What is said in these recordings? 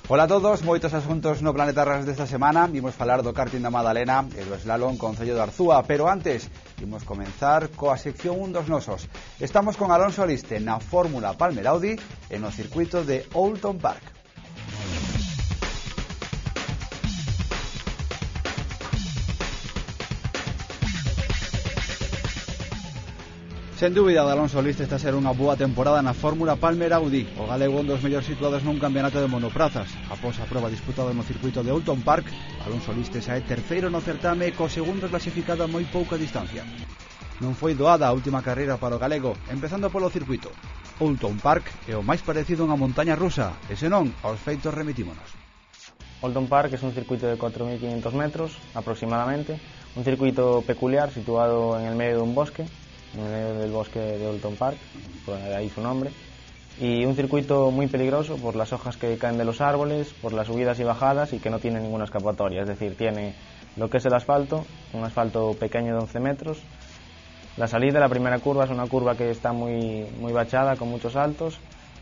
Ola a todos, moitos asuntos no Planeta Ras desta semana. Vimos falar do karting da Madalena e do slalom Concello de Arzúa, pero antes vimos comenzar coa sección 1 dos nosos. Estamos con Alonso Aliste na Fórmula Palmer Audi e no circuito de Oulton Park. Sen dúbida, Alonso Aliste está a ser unha boa temporada na Fórmula Palmer Audi. O galego un dos mellores situados nun campeonato de monoprazas. Após a proba disputada no circuito de Oulton Park, Alonso Aliste sae terceiro no certame co segundo clasificado a moi pouca distancia. Non foi doada a última carreira para o galego, empezando polo circuito. Oulton Park é o máis parecido a unha montaña rusa, e senón, aos feitos remitímonos. Oulton Park es un circuito de 4.500 metros aproximadamente, un circuito peculiar situado en el medio de un bosque, en el medio del bosque de Oulton Park, por ahí su nombre, y un circuito muy peligroso por las hojas que caen de los árboles, por las subidas y bajadas, y que no tiene ninguna escapatoria, es decir, tiene lo que es el asfalto, un asfalto pequeño de 11 metros. La salida, la primera curva, es una curva que está muy bachada, con muchos saltos.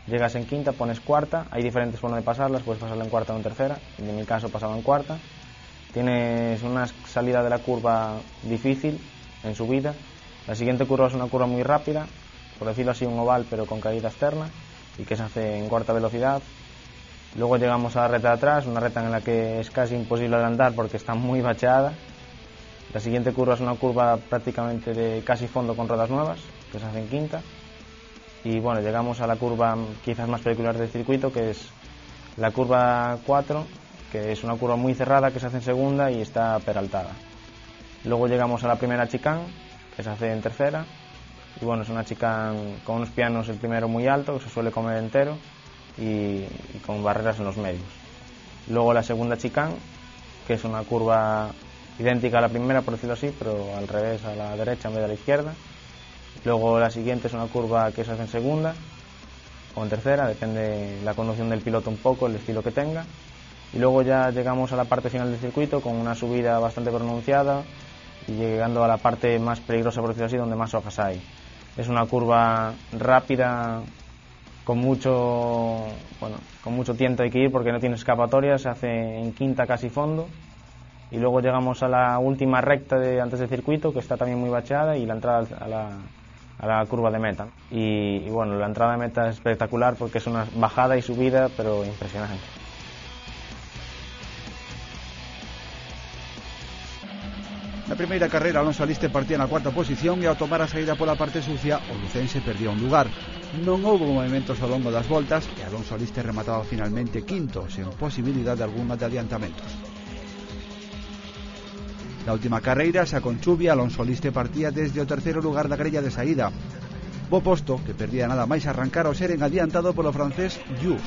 Llegas en quinta, pones cuarta, hay diferentes formas de pasarlas, puedes pasarla en cuarta o en tercera, en mi caso pasaba en cuarta. Tienes una salida de la curva difícil en subida. La siguiente curva es una curva muy rápida, por decirlo así, un oval pero con caída externa, y que se hace en cuarta velocidad. Luego llegamos a la recta de atrás, una recta en la que es casi imposible adelantar porque está muy bacheada. La siguiente curva es una curva prácticamente de casi fondo con ruedas nuevas, que se hace en quinta. Y bueno, llegamos a la curva quizás más peculiar del circuito, que es la curva 4, que es una curva muy cerrada que se hace en segunda y está peraltada. Luego llegamos a la primera chicane, que se hace en tercera, y bueno, es una chicane con unos pianos, el primero muy alto, que se suele comer entero, y con barreras en los medios. Luego la segunda chicane, que es una curva idéntica a la primera, por decirlo así, pero al revés, a la derecha en vez de a la izquierda. Luego la siguiente es una curva que se hace en segunda o en tercera, depende la conducción del piloto un poco, el estilo que tenga. Y luego ya llegamos a la parte final del circuito con una subida bastante pronunciada y llegando a la parte más peligrosa, por decirlo así, donde más hojas hay. Es una curva rápida, con mucho tiento hay que ir porque no tiene escapatoria, se hace en quinta casi fondo. Y luego llegamos a la última recta antes del circuito, que está también muy bacheada, y la entrada a la curva de meta. Y bueno, la entrada de meta es espectacular porque es una bajada y subida, pero impresionante. Na primeira carreira, Alonso Aliste partía na cuarta posición e ao tomar a saída pola parte sucia, o lucense perdía un lugar. Non houbo movimentos ao longo das voltas e Alonso Aliste remataba finalmente quinto, sen posibilidade alguna de adiantamentos. Na última carreira, xa con chuvia, Alonso Aliste partía desde o terceiro lugar da grella de saída. Bo posto, que perdía nada máis arrancar ao ser adiantado polo francés Jus.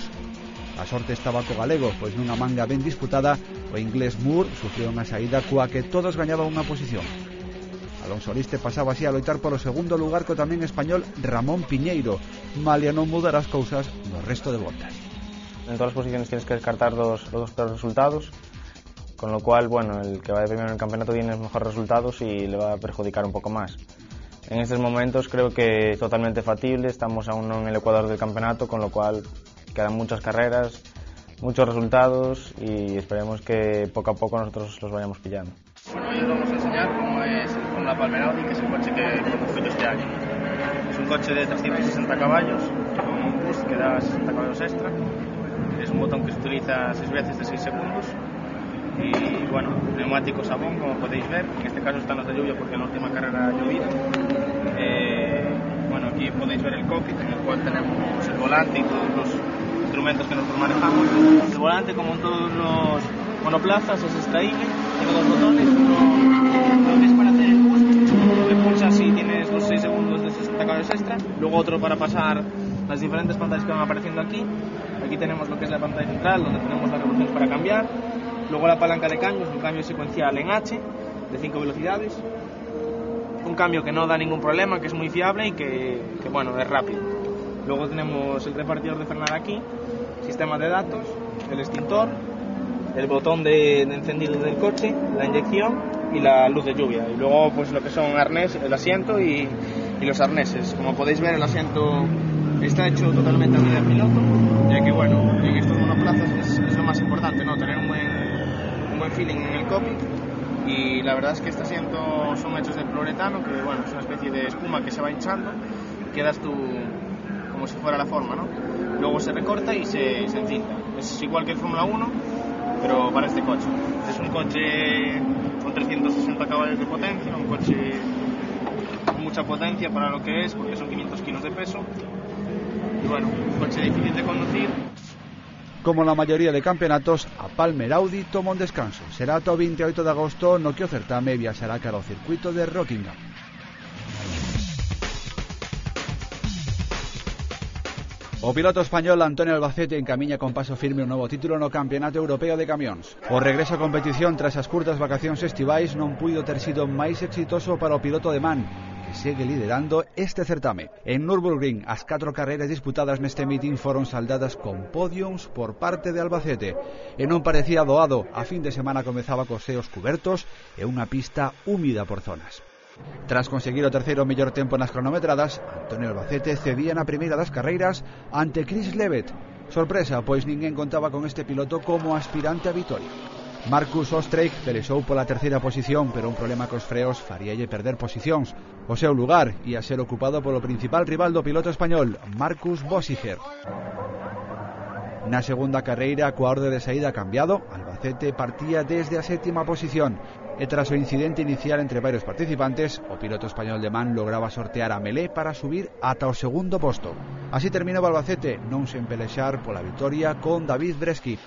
A sorte estaba co galego, pois nunha manga ben disputada, o inglés Moore sufriu unha saída coa que todos gañaban unha posición. Alonso Aliste pasaba así a loitar polo segundo lugar co tamén español Ramón Piñeiro, malia non mudar as cousas no resto de voltas. En todas las posiciones tienes que descartar los dos peores resultados, con lo cual, bueno, el que va de primero en el campeonato tiene los mejores resultados y le va a perjudicar un poco más. En estos momentos creo que es totalmente factible, estamos aún no en el ecuador del campeonato, con lo cual quedan muchas carreras, muchos resultados y esperemos que poco a poco nosotros los vayamos pillando. Bueno, hoy os vamos a enseñar cómo es la Palmer Audi, que es el coche que conduzco yo este año. Es un coche de 360 caballos, con un boost que da 60 caballos extra. Es un botón que se utiliza 6 veces de 6 segundos. Y bueno, neumáticos Avon, como podéis ver. En este caso están los de lluvia porque en la última carrera ha llovido. Bueno, aquí podéis ver el cockpit, en el cual tenemos el volante y todos los instrumentos que nosotros manejamos. El volante, como en todos los monoplazas, es extraíble, tiene dos botones, uno es para hacer el boost, le pulsas y tienes los 6 segundos de 60 caballos extra, luego otro para pasar las diferentes pantallas que van apareciendo aquí. Aquí tenemos lo que es la pantalla central, donde tenemos las revoluciones para cambiar, luego la palanca de cambios, un cambio secuencial en H, de 5 velocidades, un cambio que no da ningún problema, que es muy fiable y que bueno, es rápido. Luego tenemos el repartidor de frenada aquí, sistema de datos, el extintor, el botón de encendido del coche, la inyección y la luz de lluvia. Y luego pues lo que son arnés, el asiento y los arneses. Como podéis ver, el asiento está hecho totalmente a medida del piloto, ya que bueno, en estos monoplazas es lo más importante, ¿no? Tener un buen feeling en el cockpit. Y la verdad es que este asiento son hechos de poliuretano, que bueno, es una especie de espuma que se va hinchando, quedas tú como si fuera la forma, ¿no? Luego se recorta y se encinta. Es igual que el Fórmula 1, pero para este coche. Es un coche con 360 caballos de potencia, un coche con mucha potencia para lo que es, porque son 500 kilos de peso. Y bueno, un coche difícil de conducir. Como na maioría de campeonatos, a Palmer Audi toma un descanso. Será ata o 28 de agosto no que o certame viaxará cara ao circuito de Rockingham. O piloto español Antonio Albacete encamiña con paso firme un novo título no Campeonato Europeo de Camións. O regreso a competición tras as curtas vacacións estivais non puido ter sido máis exitoso para o piloto de Man, que segue liderando este certame. En Nürburgring, as 4 carreiras disputadas neste meeting foron saldadas con podiums por parte de Albacete. E non parecía doado, a fin de semana comezaba cos seos cubertos e unha pista húmida por zonas. Tras conseguir o terceiro mellor tempo nas cronometradas, Antonio Albacete cedía na primeira das carreiras ante Chris Levet. Sorpresa, pois ninguén contaba con este piloto como aspirante a vitoria. Marcus Ostrich pelexou pola terceira posición, pero un problema cos freos faríalle perder posicións. O seu lugar ia ser ocupado polo principal rival do piloto español, Marcus Bosiger. Na segunda carreira, coa orde de saída cambiado, Albacete partía desde a sétima posición e tras o incidente inicial entre varios participantes, o piloto español de Man lograba sortear a Melé para subir ata o segundo posto. Así terminou Albacete, non sen pelexar pola vitoria con David Bresky.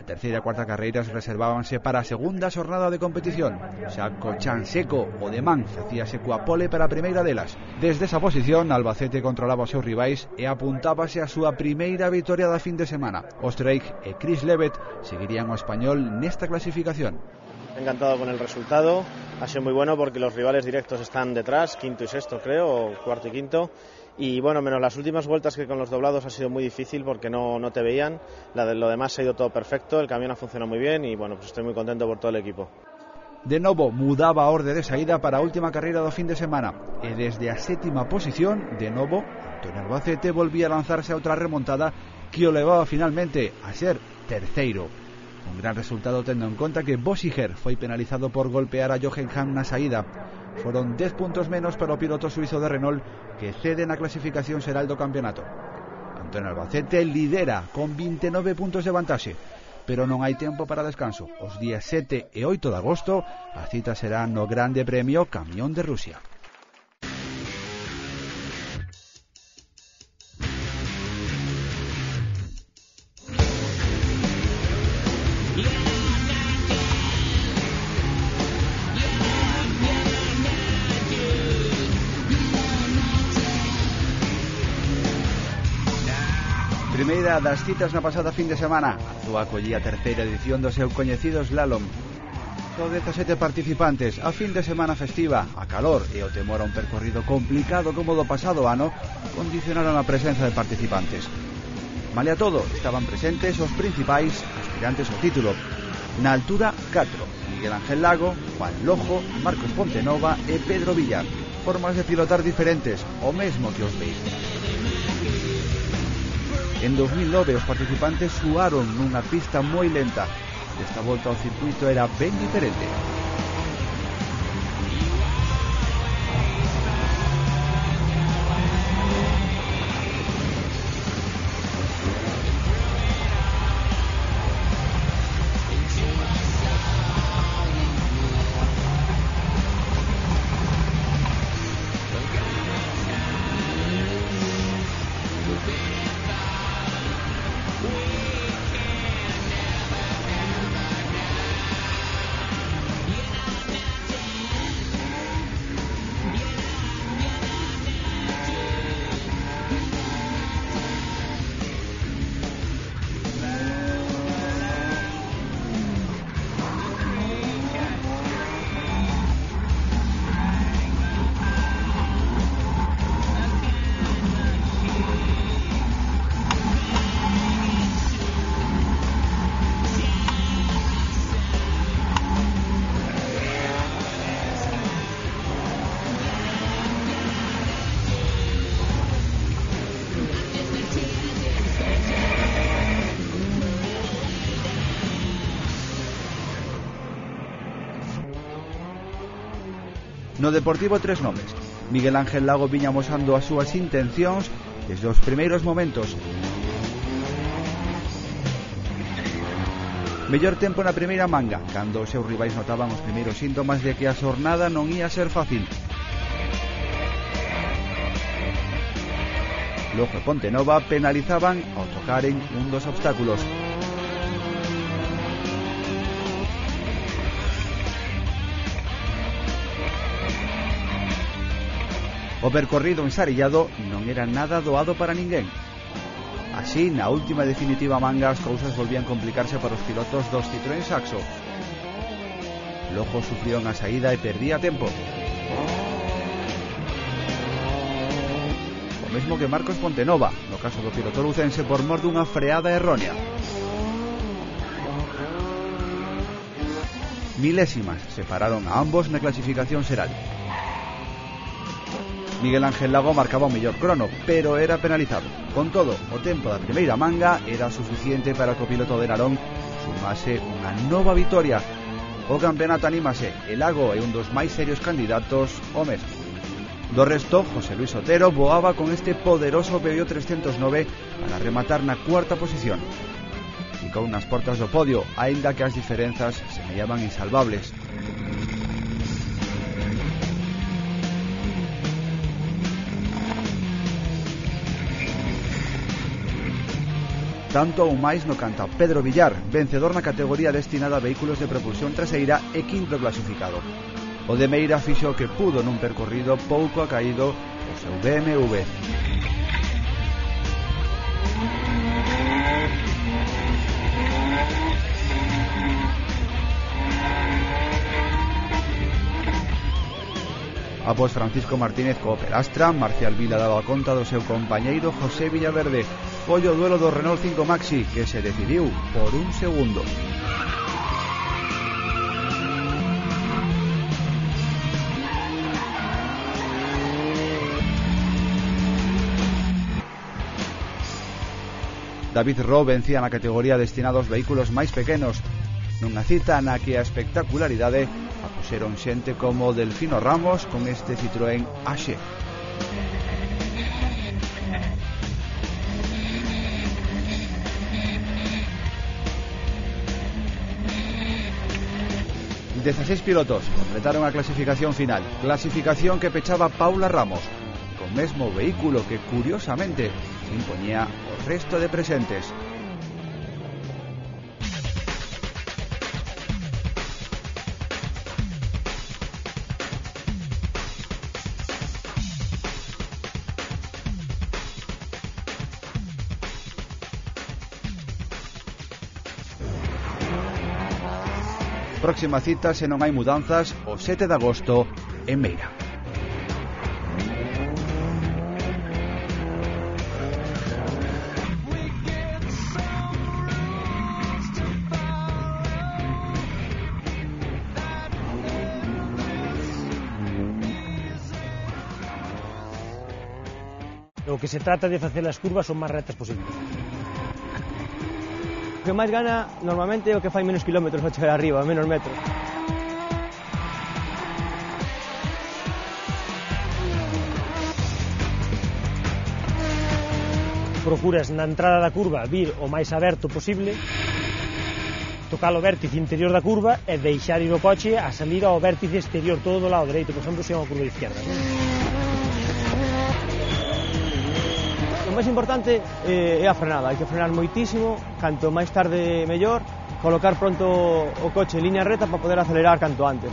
A terceira e cuarta carreiras reservábanse para a segunda xornada de competición. Xa co chan seco, o de Man facíase coa pole para a primeira delas. Desde esa posición, Albacete controlaba os seus rivais e apuntábase a súa primeira vitoria da fin de semana. Ostrich e Chris Levet seguirían o español nesta clasificación. Encantado con el resultado, ha sido muy bueno porque los rivales directos están detrás, quinto y sexto creo, o cuarto y quinto. Y bueno, menos las últimas vueltas que con los doblados ha sido muy difícil porque no te veían. Lo demás ha ido todo perfecto, el camión ha funcionado muy bien y bueno, pues estoy muy contento por todo el equipo. De novo mudaba a orde de saída para a última carreira do fin de semana e desde a sétima posición, de novo, Antonio Albacete volvía a lanzarse a outra remontada que o levaba finalmente a ser terceiro. Un gran resultado tendo en conta que Bosiger foi penalizado por golpear a Jochen na saída. Foron 10 puntos menos para o piloto suizo de Renault que cede na clasificación xeral do campeonato. Antonio Albacete lidera con 29 puntos de vantaxe, pero non hai tempo para descanso. Os días 7 e 8 de agosto a cita será no Grande Premio Camión de Rusia. Primeira das citas na pasada fin de semana, Azúa acollía a terceira edición do seu coñecido slalom. Só 17 participantes, a fin de semana festiva, a calor e o temor a un percorrido complicado como do pasado ano condicionaron a presenza de participantes. Malia todo, estaban presentes os principais aspirantes ao título. Na altura, 4, Miguel Ángel Lago, Juan Lojo, Marcos Pontenova e Pedro Villar. Formas de pilotar diferentes, o mesmo que os veículos. En 2009 os participantes suaron nunha pista moi lenta. Esta volta ao circuito era ben diferente. No Deportivo tres nomes. Miguel Ángel Lago viña amosando as súas intencións desde os primeiros momentos. Mellor tempo na primeira manga, cando os seus rivais notaban os primeiros síntomas de que a xornada non ia ser fácil. Lojo e Pontenova penalizaban ao tocaren un dos obstáculos. O percorrido ensarillado non era nada doado para ninguén. Así, na última e definitiva manga, as cousas volvían complicarse para os pilotos dos Citroën Saxo. Lojo sufrió unha saída e perdía tempo. O mesmo que Marcos Pontenova, no caso do piloto lucense, por mor dunha freada errónea. Milésimas separaron a ambos na clasificación xeral. Miguel Ángel Lago marcaba o mellor crono, pero era penalizado. Con todo, o tempo da primeira manga era suficiente para que o piloto de Narón sumase unha nova vitoria. O campeonato anímase, e Lago é un dos máis serios candidatos ao mesmo. Do resto, José Luis Otero voaba con este poderoso Peugeot 309 para rematar na cuarta posición. Ficou nas portas do podio, aínda que as diferenzas semellaban insalvables. Tanto ou máis no canta Pedro Villar, vencedor na categoría destinada a vehículos de propulsión traseira e quinto clasificado. O de Meira fixo o que pudo nun percorrido pouco acaído o seu BMW. Após Francisco Martínez co Opel Astra, Marcial Vila daba conta do seu compañeiro José Villaverde. Foi o duelo do Renault 5 Maxi que se decidiu por un segundo. David Rowe vencía na categoría destinada aos vehículos máis pequenos, nunha cita na que a espectacularidade a puxeron xente como Delfino Ramos con este Citroën AG. Seis pilotos completaron a clasificación final, clasificación que pechaba Paula Ramos, con mesmo vehículo que curiosamente se impoñía o resto de presentes. Próxima cita, se non hai mudanzas, o 7 de agosto en Meira. O que se trata de facer as curvas son máis retas posibles. O que máis gana normalmente é o que fai menos kilómetros ao chegar arriba, menos metros. Procuras na entrada da curva vir o máis aberto posible, tocar o vértice interior da curva e deixar ir o coche a salir ao vértice exterior, todo do lado dereito, por exemplo, se é unha curva de izquierda. O máis importante é a frenada, hai que frenar moitísimo, canto máis tarde mellor, colocar pronto o coche en línea recta para poder acelerar canto antes.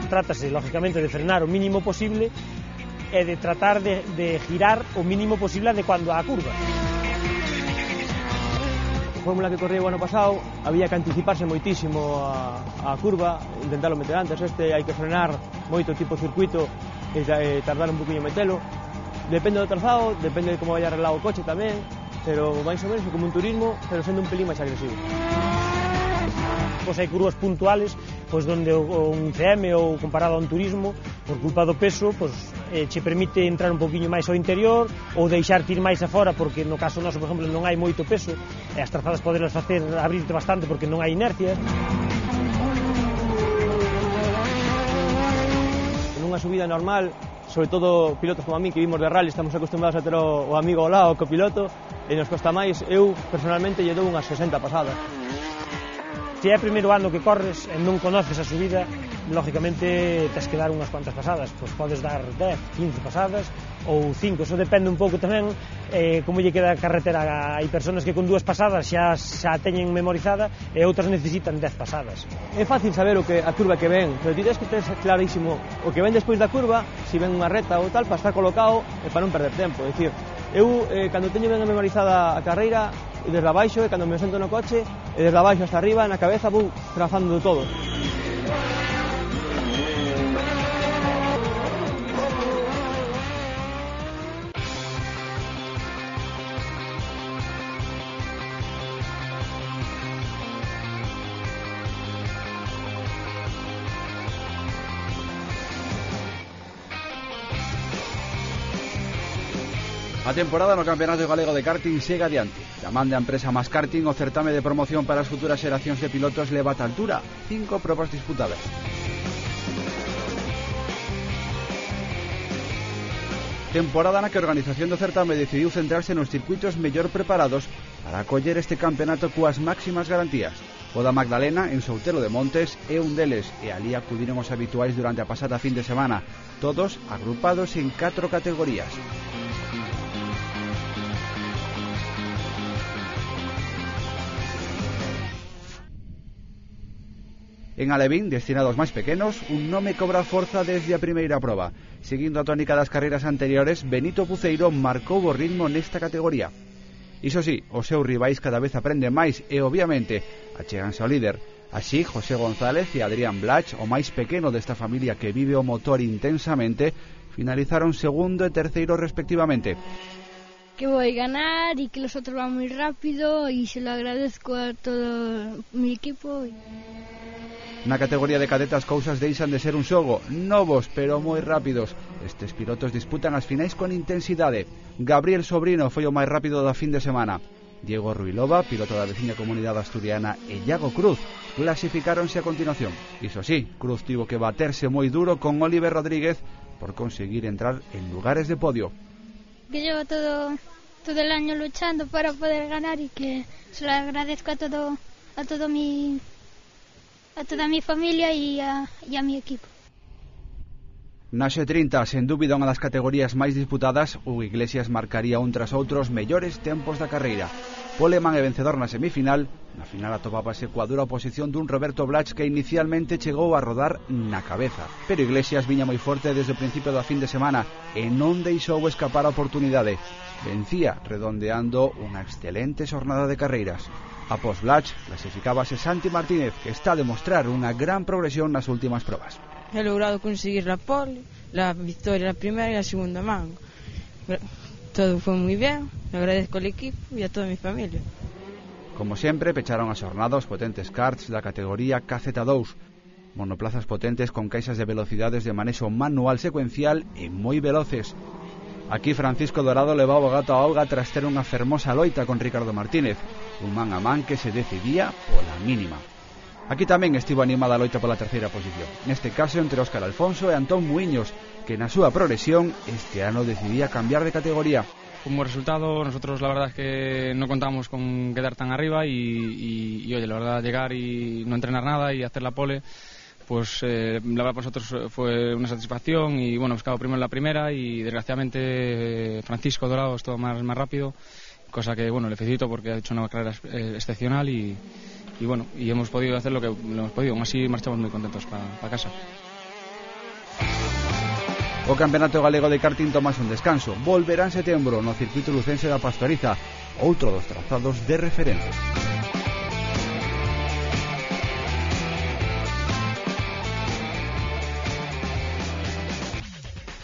Trátase, lógicamente, de frenar o mínimo posible e de tratar de girar o mínimo posible adecuando á curva. A fórmula que correu o ano pasado había que anticiparse moitísimo a curva, intentarlo meter antes, hai que frenar moito tipo circuito e tardar un poquinho metelo. Depende do trazado, depende de como vaya arreglado o coche tamén, pero máis ou menos como un turismo, pero sendo un pelín máis agresivo. Pois hai curvas puntuales, pois onde un CM ou comparado a un turismo, por culpa do peso, pois che permite entrar un poquinho máis ao interior ou deixarte ir máis afora, porque no caso noso, por exemplo, non hai moito peso e as trazadas podelas facer abrirte bastante porque non hai inercia. unha subida normal, sobre todo pilotos como a mí que vimos de rally, estamos acostumbrados a ter o amigo ao lado, o copiloto, e nos costa máis. Eu, personalmente, lle dou unhas 60 pasadas. Se é o primeiro ano que corres e non conoces a subida, lógicamente tes que dar unhas cuantas pasadas, pois podes dar 10, 15 pasadas ou 5, eso depende un pouco tamén como lle queda a carretera. Hai persoas que con 2 pasadas xa teñen memorizada e outras necesitan 10 pasadas. É fácil saber a curva que ven, pero ti tens que ter clarísimo o que ven despois da curva, se ven unha reta ou tal, para estar colocado e para non perder tempo. É dicir, eu cando teño ben memorizada a carreira, desde abaixo, e cando me sento no coche, e desde abaixo hasta arriba, na cabeza vou trazando todo. A temporada no Campeonato Galego de Karting segue adiante. Chamán da empresa Más Karting, o certame de promoción para as futuras xeracións de pilotos leva a altura. 5 probas disputadas. Temporada na que a organización do certame decidiu centrarse nos circuitos mellor preparados para acoller este campeonato coas máximas garantías. O da Magdalena, en Soutelo de Montes, é un deles, e alí acudiron os habituais durante a pasada fin de semana, todos agrupados en 4 categorías. En Alevín, destinado aos máis pequenos, un nome cobra forza desde a primeira proba. Seguindo a tónica das carreiras anteriores, Benito Puceiro marcou o ritmo nesta categoría. Iso sí, os seus rivais cada vez aprenden máis e, obviamente, achéganse ao líder. Así, José González e Adrián Blach, o máis pequeno desta familia que vive o motor intensamente, finalizaron segundo e terceiro respectivamente. Que voy a ganar y que los otros van muy rápido y se lo agradezco a todo mi equipo. Na categoría de cadetas cousas deixan de ser un xogo, novos pero moi rápidos. Estes pilotos disputan as finais con intensidade. Gabriel Sobrino foi o máis rápido da fin de semana. Diego Ruilova, piloto da veciña comunidade asturiana, e Iago Cruz clasificáronse a continuación. Iso sí, Cruz tivo que baterse moi duro con Oliver Rodríguez por conseguir entrar en lugares de podio. Que llevo todo el año luchando para poder ganar y que se lo agradezco a toda mi familia y a mi equipo. Na X30, sen dúbida unha das categorías máis disputadas, Hugo Iglesias marcaría un tras outros mellores tempos da carreira. Poleman é vencedor na semifinal, na final atopábase coa dura oposición dun Roberto Blach que inicialmente chegou a rodar na cabeza. Pero Iglesias viña moi forte desde o principio da fin de semana e non deixou escapar a oportunidade. Vencía redondeando unha excelente xornada de carreiras. Após Blach, clasificábase Santi Martínez, que está a demostrar unha gran progresión nas últimas probas. He logrado conseguir la pole, la victoria, la primera y la segunda manga. Todo fue muy bien, le agradezco al equipo y a toda mi familia. Como sempre, pecharon a xornada os potentes karts da categoría KZ2, monoplazas potentes con caixas de velocidades de manexo manual secuencial e moi veloces. Aquí Francisco Dorado levaba o gato a auga tras ter unha fermosa loita con Ricardo Martínez, un man a man que se decidía pola mínima. Aquí tamén estivo animada a loita pola terceira posición, neste caso entre Óscar Alfonso e Antón Muiños, que na súa progresión este ano decidía cambiar de categoría. Como resultado, nosotros la verdad es que no contamos con quedar tan arriba y oye, la verdad llegar y no entrenar nada y hacer la pole, pues la verdad para nosotros fue una satisfacción y bueno, hemos quedado primero en la primera y desgraciadamente Francisco Dorado es todo más rápido, cosa que bueno, le felicito porque ha hecho una carrera excepcional y bueno, y hemos podido hacer lo que hemos podido, aún así marchamos muy contentos para casa. O Campeonato Galego de Karting tomase un descanso, volverá en setembro no circuito lucense da Pastoriza, outro dos trazados de referencia.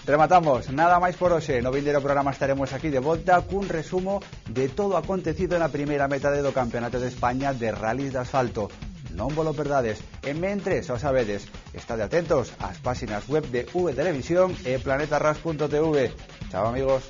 Rematamos, nada máis por hoxe. No vindeiro programa estaremos aquí de volta cun resumo de todo acontecido na primeira metade do Campeonato de España de Rallys de Asfalto. Non vos lo perdades. E mentres, xa sabedes, estade atentos ás páxinas web de V Televisión e planetarras.tv. Chao amigos.